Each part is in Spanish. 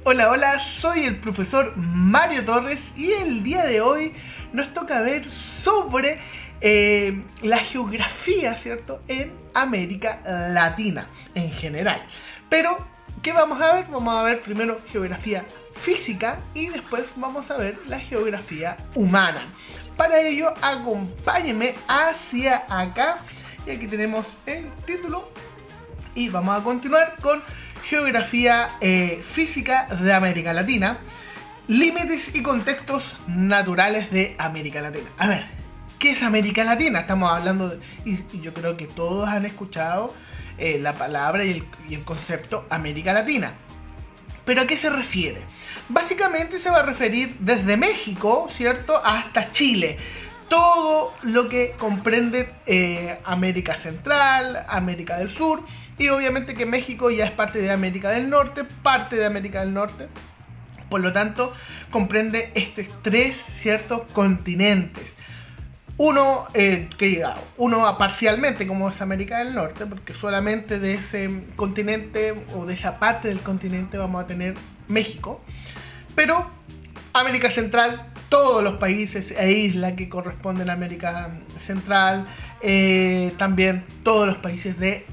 Hola, hola, soy el profesor Mario Torres y el día de hoy nos toca ver sobre la geografía, ¿cierto?, en América Latina en general. Pero, ¿qué vamos a ver? Vamos a ver primero geografía física y después vamos a ver la geografía humana. Para ello, acompáñenme hacia acá y aquí tenemos el título y vamos a continuar con geografía física de América Latina, límites y contextos naturales de América Latina. A ver, ¿qué es América Latina? Estamos hablando de, y yo creo que todos han escuchado la palabra y el concepto América Latina. ¿Pero a qué se refiere? Básicamente se va a referir desde México, ¿cierto?, hasta Chile. Todo lo que comprende América Central, América del Sur, y obviamente que México ya es parte de América del Norte, por lo tanto comprende estos tres ciertos continentes. Uno parcialmente, como es América del Norte, porque solamente de ese continente o de esa parte del continente vamos a tener México, pero América Central, todos los países e islas que corresponden a América Central, también todos los países de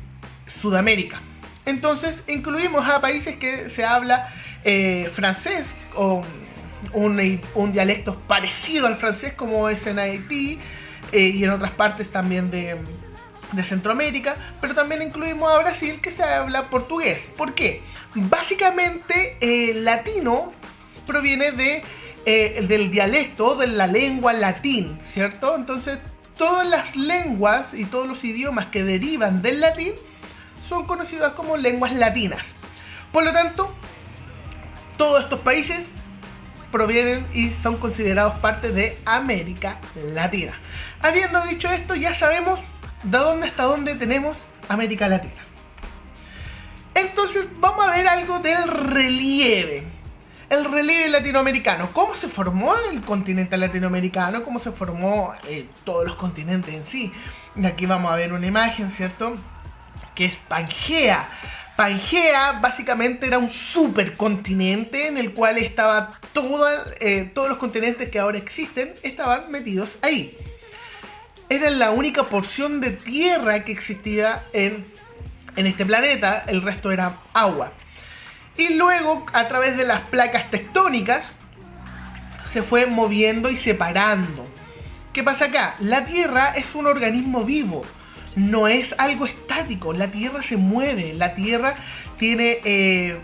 Sudamérica. Entonces incluimos a países que se habla francés o un dialecto parecido al francés, como es en Haití y en otras partes también de Centroamérica, pero también incluimos a Brasil, que se habla portugués. ¿Por qué? Básicamente latino proviene del dialecto de la lengua latín, ¿cierto? Entonces todas las lenguas y todos los idiomas que derivan del latín son conocidas como lenguas latinas. Por lo tanto, todos estos países provienen y son considerados parte de América Latina. Habiendo dicho esto, ya sabemos de dónde hasta dónde tenemos América Latina. Entonces vamos a ver algo del relieve. El relieve latinoamericano. ¿Cómo se formó el continente latinoamericano? ¿Cómo se formó todos los continentes en sí? Y aquí vamos a ver una imagen, ¿cierto?, que es Pangea. Pangea básicamente era un supercontinente en el cual estaba todos los continentes que ahora existen estaban metidos ahí. Era la única porción de tierra que existía en este planeta, el resto era agua. Y luego, a través de las placas tectónicas, se fue moviendo y separando. ¿Qué pasa acá? La Tierra es un organismo vivo, no es algo estático. La Tierra se mueve, la Tierra tiene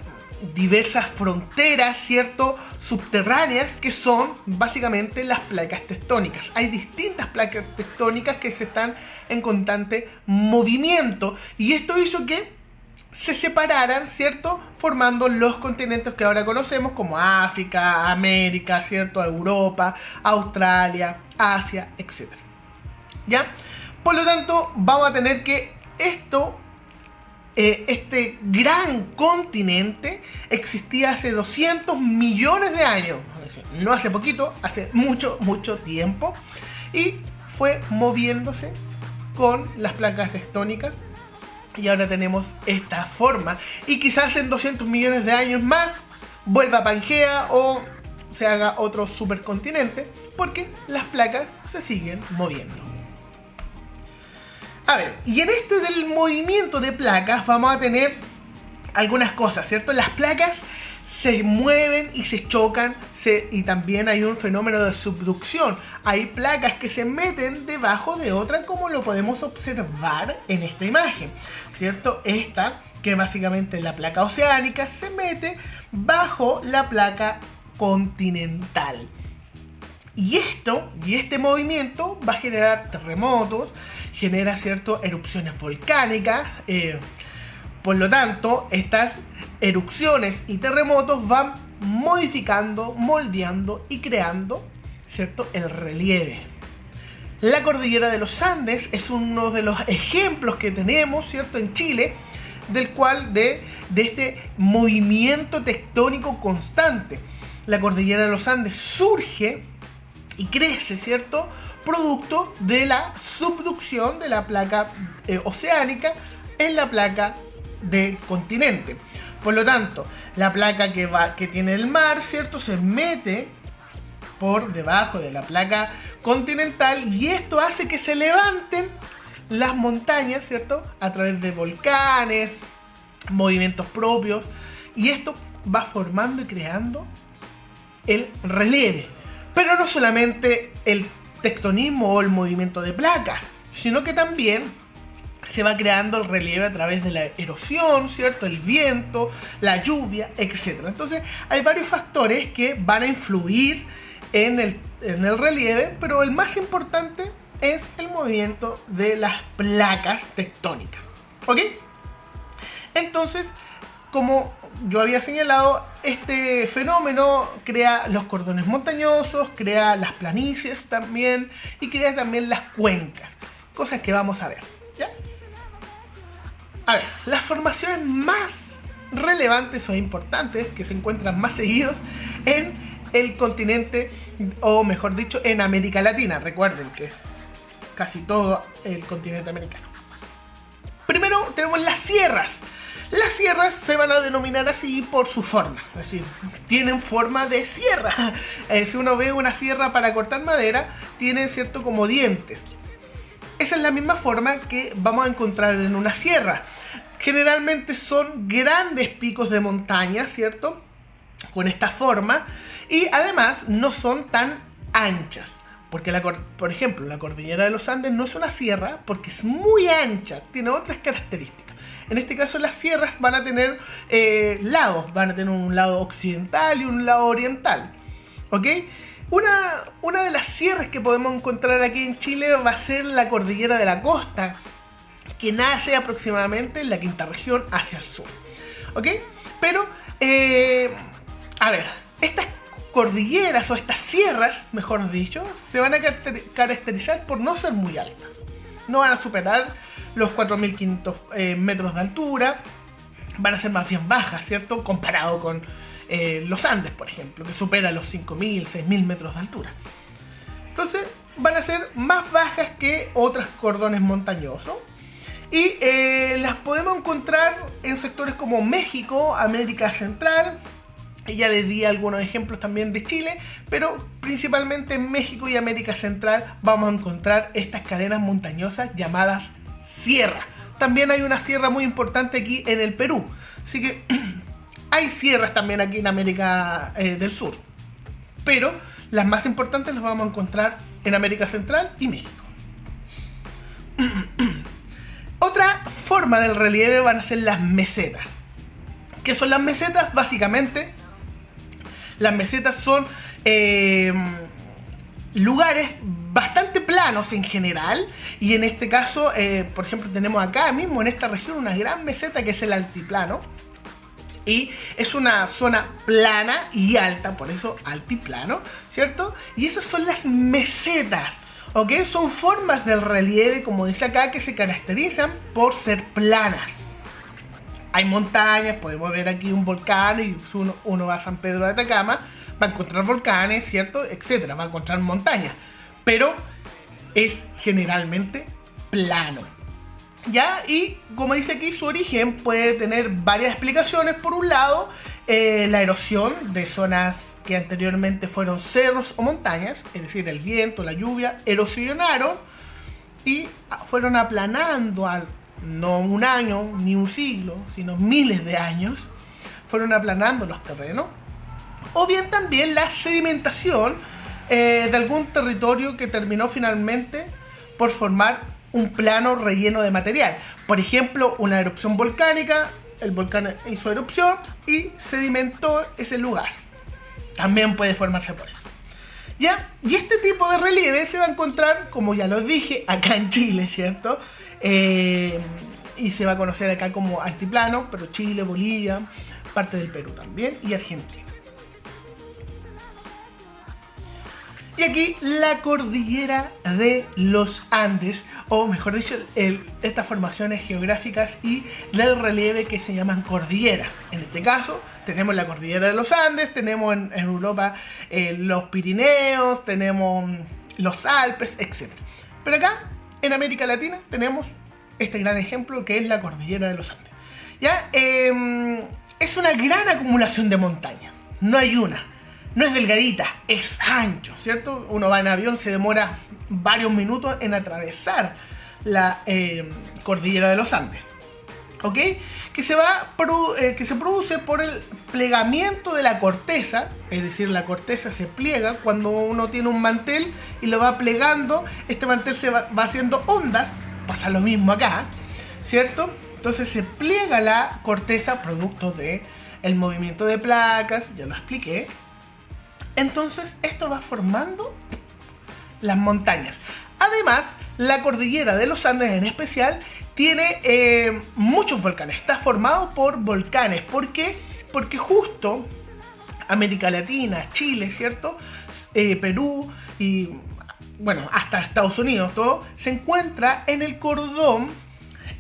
diversas fronteras, ¿cierto?, subterráneas, que son básicamente las placas tectónicas. Hay distintas placas tectónicas que se están en constante movimiento, y esto hizo que se separaran, ¿cierto?, formando los continentes que ahora conocemos como África, América, ¿cierto?, Europa, Australia, Asia, etc. ¿Ya? Por lo tanto, vamos a tener que este gran continente existía hace 200 millones de años. No hace poquito, hace mucho, mucho tiempo. Y fue moviéndose con las placas tectónicas. Y ahora tenemos esta forma. Y quizás en 200 millones de años más vuelva a Pangea o se haga otro supercontinente, porque las placas se siguen moviendo. A ver, y en este del movimiento de placas vamos a tener algunas cosas, ¿cierto? Las placas se mueven y se chocan, y también hay un fenómeno de subducción. Hay placas que se meten debajo de otras, como lo podemos observar en esta imagen, ¿cierto? Esta, que básicamente es la placa oceánica, se mete bajo la placa continental. Y este movimiento va a generar terremotos, genera, ¿cierto?, erupciones volcánicas. Por lo tanto, estas erupciones y terremotos van modificando, moldeando y creando, ¿cierto?, el relieve. La cordillera de los Andes es uno de los ejemplos que tenemos, ¿cierto?, en Chile, del cual de este movimiento tectónico constante. La cordillera de los Andes surge y crece, ¿cierto?, producto de la subducción de la placa oceánica en la placa del continente. Por lo tanto, la placa que tiene el mar, ¿cierto?, se mete por debajo de la placa continental y esto hace que se levanten las montañas, ¿cierto?, a través de volcanes, movimientos propios, y esto va formando y creando el relieve. Pero no solamente el tectonismo o el movimiento de placas, sino que también se va creando el relieve a través de la erosión, ¿cierto?, el viento, la lluvia, etc. Entonces hay varios factores que van a influir en el relieve, pero el más importante es el movimiento de las placas tectónicas. ¿Ok? Entonces, como yo había señalado, este fenómeno crea los cordones montañosos, crea las planicies también y crea también las cuencas, cosas que vamos a ver, ¿ya? A ver, las formaciones más relevantes o importantes que se encuentran más seguidos en el continente, o mejor dicho, en América Latina. Recuerden que es casi todo el continente americano. Primero tenemos las sierras. Las sierras se van a denominar así por su forma, es decir, tienen forma de sierra. Si uno ve una sierra para cortar madera, tiene, cierto, como dientes. Esa es la misma forma que vamos a encontrar en una sierra. Generalmente son grandes picos de montaña, ¿cierto?, con esta forma, y además no son tan anchas. Porque, por ejemplo, la cordillera de los Andes no es una sierra porque es muy ancha, tiene otras características. En este caso las sierras van a tener lados, van a tener un lado occidental y un lado oriental. ¿Ok? Una de las sierras que podemos encontrar aquí en Chile va a ser la cordillera de la costa, que nace aproximadamente en la quinta región hacia el sur. ¿Ok? Pero, a ver, estas cordilleras o estas sierras, mejor dicho, se van a caracterizar por no ser muy altas. No van a superar los 4.500 metros de altura, van a ser más bien bajas, ¿cierto?, comparado con los Andes, por ejemplo, que superan los 5.000, 6.000 metros de altura. Entonces van a ser más bajas que otros cordones montañosos y las podemos encontrar en sectores como México, América Central, y ya les di algunos ejemplos también de Chile, pero principalmente en México y América Central vamos a encontrar estas cadenas montañosas llamadas sierra. También hay una sierra muy importante aquí en el Perú, así que hay sierras también aquí en América del Sur, pero las más importantes las vamos a encontrar en América Central y México. Otra forma del relieve van a ser las mesetas. ¿Qué son las mesetas? Básicamente, las mesetas son lugares bastante planos en general, y en este caso, por ejemplo, tenemos acá mismo en esta región una gran meseta que es el altiplano, y es una zona plana y alta, por eso altiplano, ¿cierto? Y esas son las mesetas, ¿ok? Son formas del relieve, como dice acá, que se caracterizan por ser planas. Hay montañas, podemos ver aquí un volcán, y si uno va a San Pedro de Atacama, va a encontrar volcanes, ¿cierto?, etcétera, va a encontrar montañas, pero es generalmente plano, ¿ya? Y como dice aquí, su origen puede tener varias explicaciones. Por un lado, la erosión de zonas que anteriormente fueron cerros o montañas, es decir, el viento, la lluvia, erosionaron y fueron aplanando no un año ni un siglo, sino miles de años, fueron aplanando los terrenos. O bien también la sedimentación de algún territorio que terminó finalmente por formar un plano relleno de material. Por ejemplo, una erupción volcánica, el volcán hizo erupción y sedimentó ese lugar. También puede formarse por eso, ¿ya? Y este tipo de relieve se va a encontrar, como ya lo dije, acá en Chile, ¿cierto? Y se va a conocer acá como altiplano, pero Chile, Bolivia, parte del Perú también y Argentina. Y aquí la cordillera de los Andes, o mejor dicho, estas formaciones geográficas y del relieve que se llaman cordilleras. En este caso tenemos la cordillera de los Andes, tenemos en Europa los Pirineos, tenemos los Alpes, etc. Pero acá en América Latina tenemos este gran ejemplo que es la cordillera de los Andes, ¿ya? es una gran acumulación de montañas. No hay una. No es delgadita, es ancho, ¿cierto? Uno va en avión, se demora varios minutos en atravesar la cordillera de los Andes. ¿Ok? Que se produce por el plegamiento de la corteza, es decir, la corteza se pliega cuando uno tiene un mantel y lo va plegando, este mantel se va haciendo ondas, pasa lo mismo acá, ¿cierto? Entonces se pliega la corteza producto de el movimiento de placas, ya lo expliqué. Entonces esto va formando las montañas. Además, la cordillera de los Andes en especial tiene muchos volcanes. Está formado por volcanes. ¿Por qué? Porque justo América Latina, Chile, ¿cierto? Perú y bueno, hasta Estados Unidos, todo se encuentra en el cordón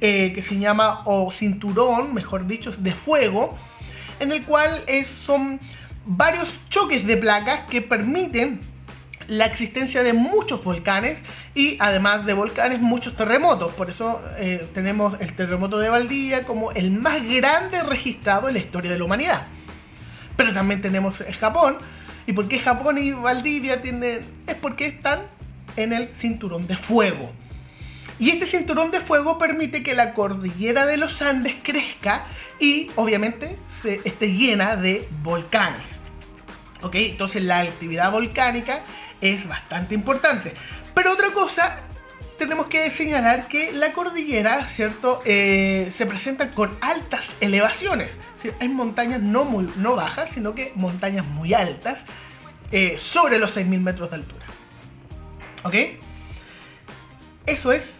que se llama, o cinturón, mejor dicho, de fuego, en el cual son varios choques de placas que permiten la existencia de muchos volcanes y además de volcanes muchos terremotos. Por eso tenemos el terremoto de Valdivia como el más grande registrado en la historia de la humanidad. Pero también tenemos Japón. ¿Y por qué Japón y Valdivia tienen? Es porque están en el cinturón de fuego. Y este cinturón de fuego permite que la cordillera de los Andes crezca y obviamente esté llena de volcanes. ¿Ok? Entonces la actividad volcánica es bastante importante. Pero otra cosa, tenemos que señalar que la cordillera, ¿cierto? Se presenta con altas elevaciones. ¿Sí? Hay montañas no bajas, sino que montañas muy altas, sobre los 6.000 metros de altura. ¿Ok? Eso es.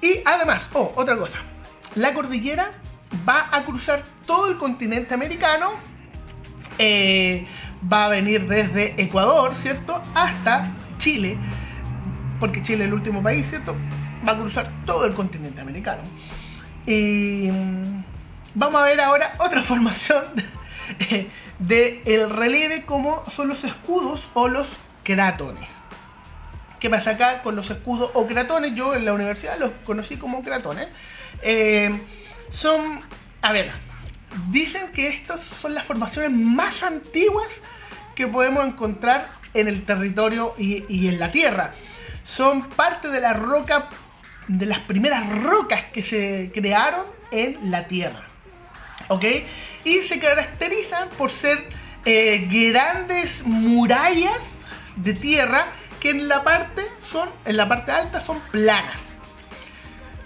Y además, otra cosa. La cordillera va a cruzar todo el continente americano. Va a venir desde Ecuador, ¿cierto? Hasta Chile, porque Chile es el último país, ¿cierto? Va a cruzar todo el continente americano. Y vamos a ver ahora otra formación del relieve, como son los escudos o los cratones. ¿Qué pasa acá con los escudos o cratones? Yo en la universidad los conocí como cratones. Dicen que estas son las formaciones más antiguas que podemos encontrar en el territorio y en la Tierra. Son parte de la roca, de las primeras rocas que se crearon en la Tierra. ¿Ok? Y se caracterizan por ser grandes murallas de tierra que en la parte alta son planas.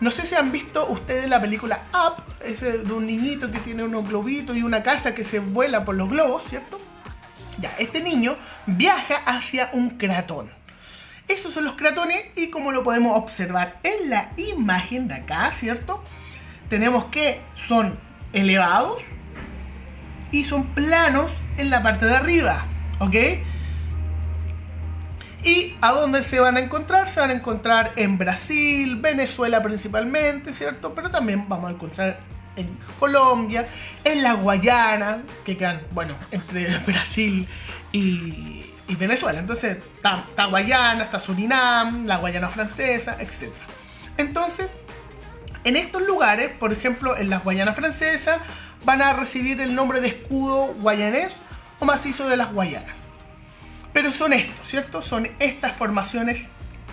No sé si han visto ustedes la película Up, ese de un niñito que tiene unos globitos y una casa que se vuela por los globos, ¿cierto? Ya, este niño viaja hacia un cratón. Esos son los cratones y como lo podemos observar en la imagen de acá, ¿cierto? Tenemos que son elevados y son planos en la parte de arriba, ¿ok? ¿Y a dónde se van a encontrar? Se van a encontrar en Brasil, Venezuela principalmente, ¿cierto? Pero también vamos a encontrar en Colombia, en la Guayana, que quedan, bueno, entre Brasil y Venezuela. Entonces está Guayana, está Surinam, la Guayana francesa, etc. Entonces, en estos lugares, por ejemplo, en las Guayanas francesas, van a recibir el nombre de escudo guayanés o macizo de las Guayanas. Pero son estos, ¿cierto? Son estas formaciones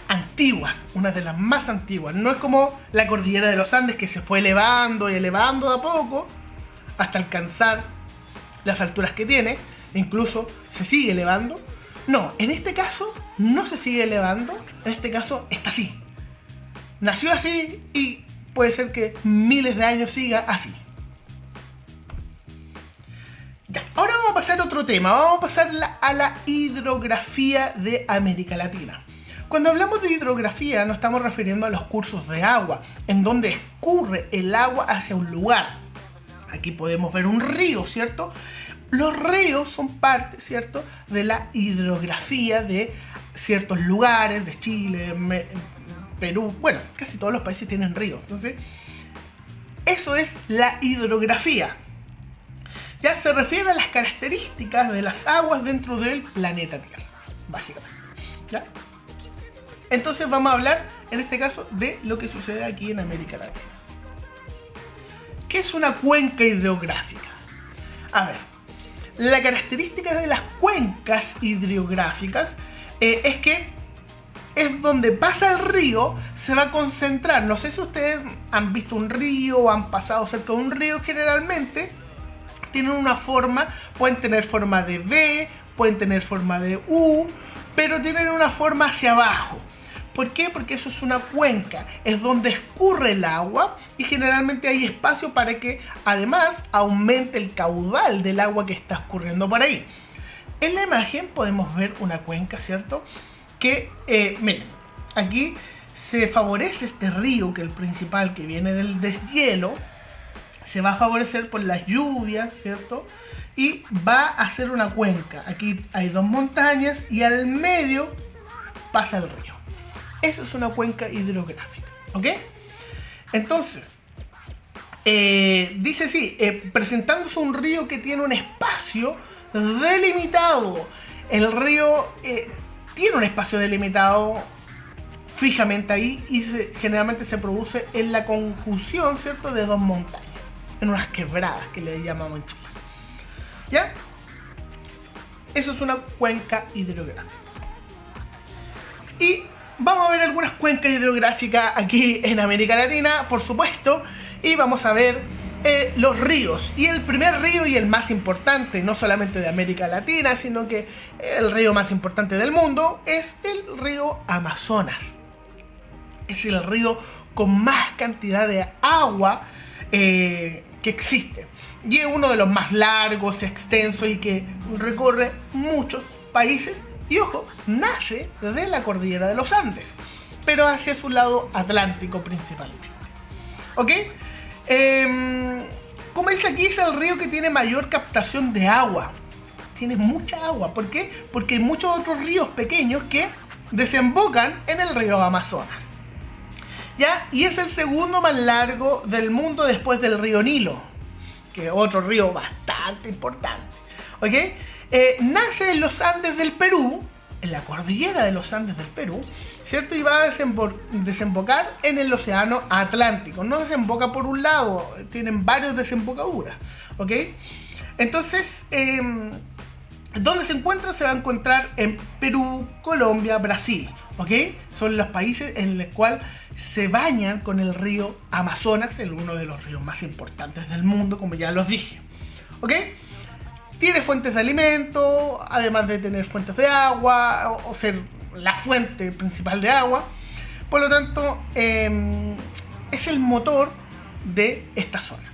antiguas, una de las más antiguas. No es como la cordillera de los Andes que se fue elevando y elevando de a poco hasta alcanzar las alturas que tiene. Incluso se sigue elevando. No, en este caso no se sigue elevando. En este caso está así. Nació así y puede ser que miles de años siga así. Ya, ahora vamos a pasar a otro tema. Vamos a pasar a la hidrografía de América Latina. Cuando hablamos de hidrografía nos estamos refiriendo a los cursos de agua, en donde escurre el agua hacia un lugar. Aquí podemos ver un río, ¿cierto? Los ríos son parte, ¿cierto?, de la hidrografía de ciertos lugares, de Chile, Perú. Bueno, casi todos los países tienen ríos. Entonces, eso es la hidrografía. Ya se refiere a las características de las aguas dentro del planeta Tierra, básicamente. ¿Ya? Entonces vamos a hablar, en este caso, de lo que sucede aquí en América Latina. ¿Qué es una cuenca hidrográfica? A ver, la característica de las cuencas hidrográficas es que es donde pasa el río, se va a concentrar. No sé si ustedes han visto un río o han pasado cerca de un río. Generalmente tienen una forma, pueden tener forma de V, pueden tener forma de U, pero tienen una forma hacia abajo. ¿Por qué? Porque eso es una cuenca, es donde escurre el agua y generalmente hay espacio para que además aumente el caudal del agua que está escurriendo por ahí. En la imagen podemos ver una cuenca, ¿cierto? Que, miren, aquí se favorece este río, que es el principal, que viene del deshielo, se va a favorecer por las lluvias, ¿cierto? Y va a hacer una cuenca. Aquí hay dos montañas y al medio pasa el río. Esa es una cuenca hidrográfica, ¿ok? Entonces, dice así, presentándose un río que tiene un espacio delimitado. El río tiene un espacio delimitado fijamente ahí y generalmente se produce en la conjunción, ¿cierto?, de dos montañas, en unas quebradas que le llamamos en Chile. ¿Ya? Eso es una cuenca hidrográfica. Y vamos a ver algunas cuencas hidrográficas aquí en América Latina, por supuesto, y vamos a ver los ríos. Y el primer río y el más importante, no solamente de América Latina, sino que el río más importante del mundo, es el río Amazonas. Es el río con más cantidad de agua que existe. Y es uno de los más largos, extensos y que recorre muchos países. Y ojo, nace desde la cordillera de los Andes, pero hacia su lado atlántico principalmente. ¿Ok? Como dice aquí, es el río que tiene mayor captación de agua. Tiene mucha agua. ¿Por qué? Porque hay muchos otros ríos pequeños que desembocan en el río Amazonas. ¿Ya? Y es el segundo más largo del mundo después del río Nilo, que es otro río bastante importante. ¿Ok? Nace en los Andes del Perú, en la cordillera de los Andes del Perú, ¿cierto? Y va a desembocar en el océano Atlántico. No desemboca por un lado, tienen varias desembocaduras, ¿ok? Entonces, ¿dónde se encuentra? Se va a encontrar en Perú, Colombia, Brasil, ¿ok? Son los países en los cuales se bañan con el río Amazonas, uno de los ríos más importantes del mundo, como ya los dije, ¿ok? Tiene fuentes de alimento, además de tener fuentes de agua, o ser la fuente principal de agua. Por lo tanto, es el motor de estas zonas.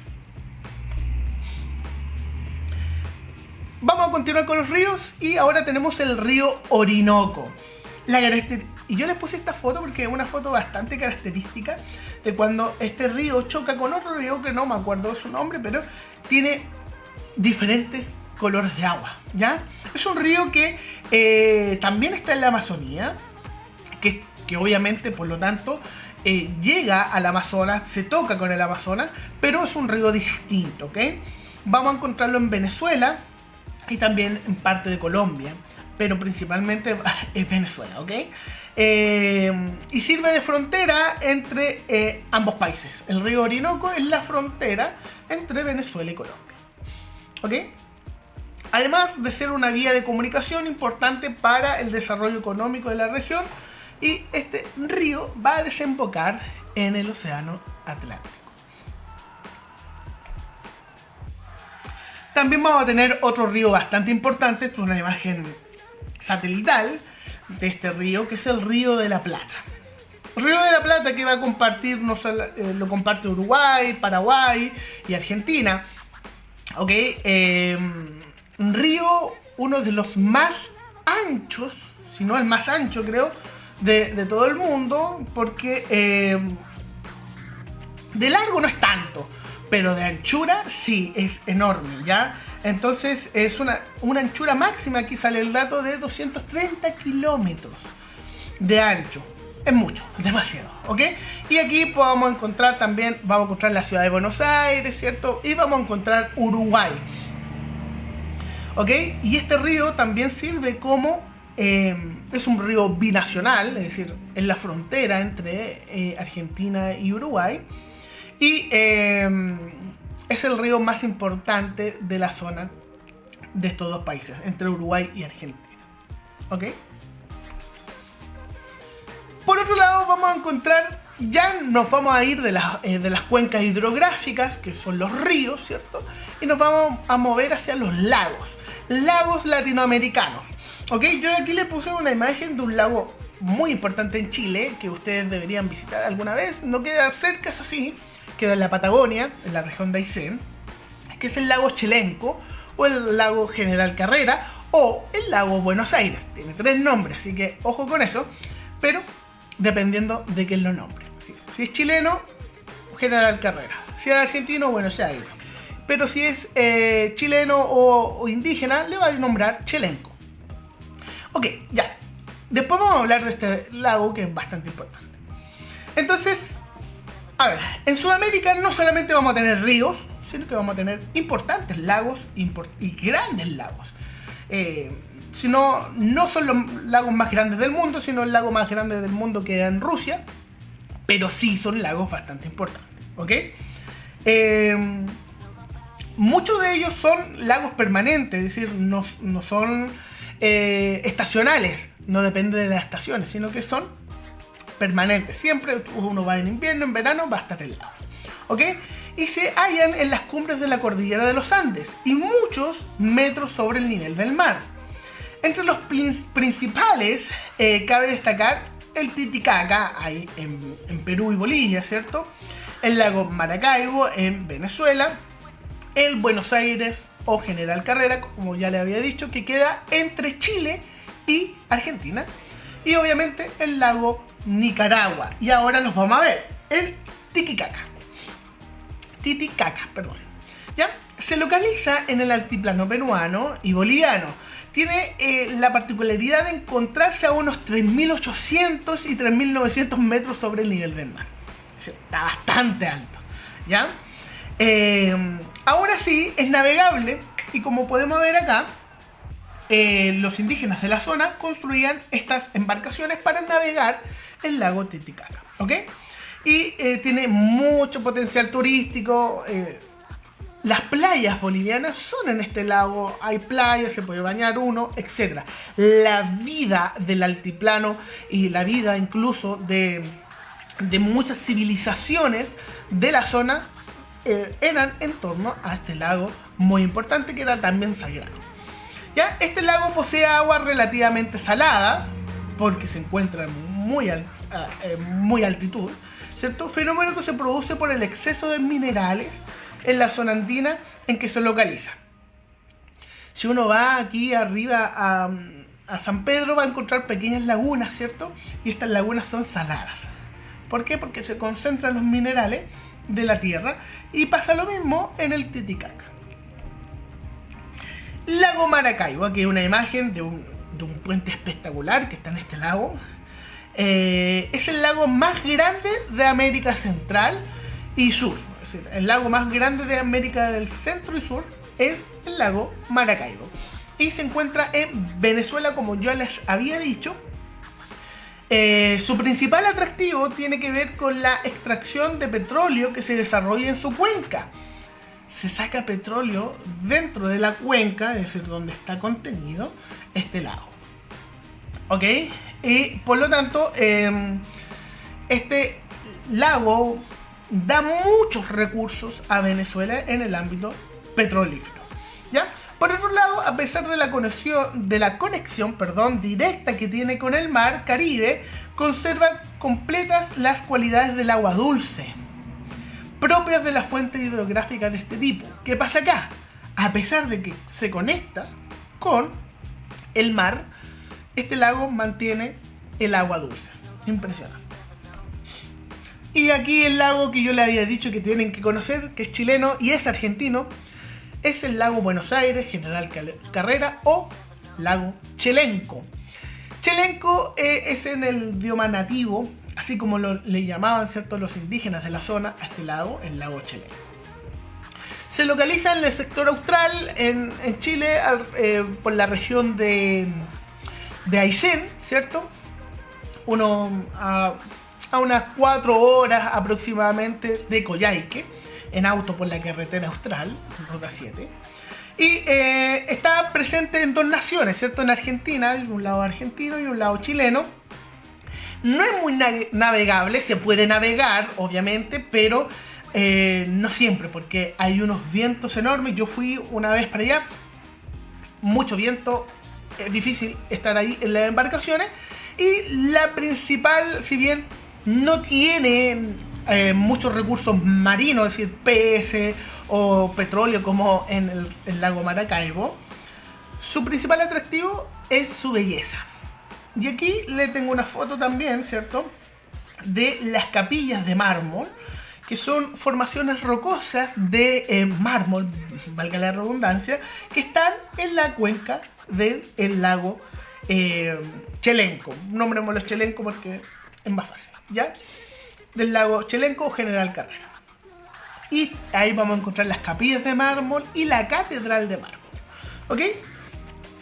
Vamos a continuar con los ríos y ahora tenemos el río Orinoco. Y yo les puse esta foto porque es una foto bastante característica de cuando este río choca con otro río que no me acuerdo su nombre, pero tiene diferentes colores de agua, ¿ya? Es un río que también está en la Amazonía, que obviamente, por lo tanto, llega al Amazonas, se toca con el Amazonas, pero es un río distinto, ¿ok? Vamos a encontrarlo en Venezuela y también en parte de Colombia, pero principalmente es Venezuela, ¿ok? Y sirve de frontera entre ambos países. El río Orinoco es la frontera entre Venezuela y Colombia, ¿ok? Además de ser una vía de comunicación importante para el desarrollo económico de la región, y este río va a desembocar en el océano Atlántico. También vamos a tener otro río bastante importante, esto es una imagen satelital de este río, que es el Río de la Plata. El Río de la Plata, que va a compartir, lo comparte Uruguay, Paraguay y Argentina, ¿ok? Un río, uno de los más anchos, si no el más ancho creo, de todo el mundo, porque de largo no es tanto, pero de anchura sí es enorme, ¿ya? Entonces es una anchura máxima, aquí sale el dato de 230 kilómetros de ancho. Es mucho, demasiado, ¿ok? Y aquí vamos a encontrar también, vamos a encontrar la ciudad de Buenos Aires, ¿cierto? Y vamos a encontrar Uruguay, ¿ok? Y este río también sirve como, es un río binacional, es decir, en la frontera entre Argentina y Uruguay. Y este es el río más importante de la zona de estos dos países, entre Uruguay y Argentina. ¿Ok? Por otro lado, vamos a encontrar, ya nos vamos a ir de las cuencas hidrográficas, que son los ríos, ¿cierto? Y nos vamos a mover hacia los lagos latinoamericanos. ¿Ok? Yo aquí le puse una imagen de un lago muy importante en Chile, que ustedes deberían visitar alguna vez. No queda cerca, es así, queda en la Patagonia, en la región de Aysén, que es el lago Chelenco, o el lago General Carrera, o el lago Buenos Aires. Tiene 3 nombres, así que ojo con eso, pero dependiendo de quién lo nombre. Si es chileno, General Carrera. Si es argentino, Buenos Aires. Pero si es chileno o indígena, le va a nombrar Chelenco. Ok, ya. Después vamos a hablar de este lago, que es bastante importante. Entonces, a ver, en Sudamérica no solamente vamos a tener ríos, sino que vamos a tener importantes lagos y grandes lagos. No son los lagos más grandes del mundo, sino el lago más grande del mundo queda en Rusia, pero sí son lagos bastante importantes, ¿ok? Muchos de ellos son lagos permanentes, es decir, no son estacionales, no depende de las estaciones, sino que son permanentes. Siempre uno va en invierno, en verano, va a estar el lago, ¿ok? Y se hallan en las cumbres de la cordillera de los Andes y muchos metros sobre el nivel del mar. Entre los principales cabe destacar el Titicaca, ahí en Perú y Bolivia, ¿cierto? El lago Maracaibo en Venezuela, el Buenos Aires o General Carrera, como ya le había dicho, que queda entre Chile y Argentina, y obviamente el lago Nicaragua. Y ahora los vamos a ver, el Titicaca, perdón. ¿Ya? Se localiza en el altiplano peruano y boliviano. Tiene la particularidad de encontrarse a unos 3.800 y 3.900 metros sobre el nivel del mar. Está bastante alto, ¿ya? Ahora sí, es navegable y como podemos ver acá, los indígenas de la zona construían estas embarcaciones para navegar el lago Titicaca, ¿ok? Y tiene mucho potencial turístico. Las playas bolivianas son en este lago, hay playas, se puede bañar uno, etc. La vida del altiplano y la vida incluso de muchas civilizaciones de la zona eran en torno a este lago muy importante, que era también sagrado. ¿Ya? Este lago posee agua relativamente salada, porque se encuentra en muy altitud, ¿cierto? Fenómeno que se produce por el exceso de minerales en la zona andina en que se localiza. Si uno va aquí arriba a San Pedro, va a encontrar pequeñas lagunas, ¿cierto? Y estas lagunas son saladas. ¿Por qué? Porque se concentran los minerales de la tierra, y pasa lo mismo en el Titicaca. Lago Maracaibo, aquí hay una imagen de un puente espectacular que está en este lago. Es el lago más grande de América Central y Sur. Es decir, el lago más grande de América del Centro y Sur es el lago Maracaibo. Y se encuentra en Venezuela, como yo les había dicho. Su principal atractivo tiene que ver con la extracción de petróleo que se desarrolla en su cuenca. Se saca petróleo dentro de la cuenca, es decir, donde está contenido este lago. ¿Ok? Y por lo tanto, este lago da muchos recursos a Venezuela en el ámbito petrolífero. ¿Ya? Por otro lado, a pesar de la conexión directa que tiene con el mar Caribe, conserva completas las cualidades del agua dulce, propias de las fuentes hidrográficas de este tipo. ¿Qué pasa acá? A pesar de que se conecta con el mar, este lago mantiene el agua dulce. Impresionante. Y aquí el lago que yo le había dicho que tienen que conocer, que es chileno y es argentino, es el lago Buenos Aires, General Carrera o lago Chelenco. Chelenco es en el idioma nativo, así como le llamaban, ¿cierto?, los indígenas de la zona a este lago, el lago Chelenco. Se localiza en el sector austral, en Chile, por la región de Aysén, ¿cierto? A unas 4 horas aproximadamente de Coyhaique, en auto por la carretera austral, Ruta 7. Y está presente en dos naciones, ¿cierto? En Argentina, un lado argentino y un lado chileno. No es muy navegable, se puede navegar, obviamente, pero no siempre, porque hay unos vientos enormes. Yo fui una vez para allá, mucho viento, es difícil estar ahí en las embarcaciones. Y la principal, si bien no tiene muchos recursos marinos, es decir, peces o petróleo como en el lago Maracaibo, su principal atractivo es su belleza. Y aquí le tengo una foto también, ¿cierto?, de las capillas de mármol, que son formaciones rocosas de mármol, valga la redundancia, que están en la cuenca del lago Chelenco. Nombrémoslo Chelenco porque es más fácil, ¿ya? Del lago Chelenco o General Carrera. Y ahí vamos a encontrar las capillas de mármol y la catedral de mármol, ¿ok?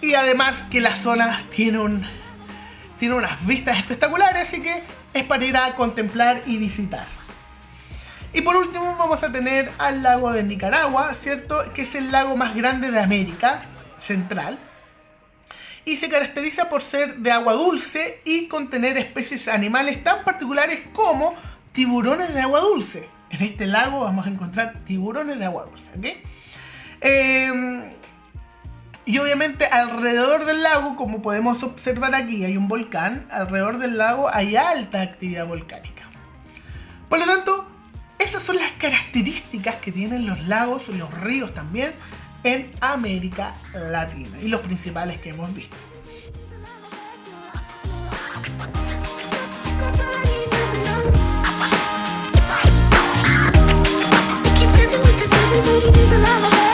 Y además que la zona tiene unas vistas espectaculares, así que es para ir a contemplar y visitar. Y por último vamos a tener al lago de Nicaragua, ¿cierto? Que es el lago más grande de América Central. Y se caracteriza por ser de agua dulce y contener especies animales tan particulares como tiburones de agua dulce. En este lago vamos a encontrar tiburones de agua dulce, ¿ok? Y obviamente alrededor del lago, como podemos observar aquí, hay un volcán. Alrededor del lago hay alta actividad volcánica. Por lo tanto, esas son las características que tienen los lagos, los ríos también, en América Latina, y los principales que hemos visto.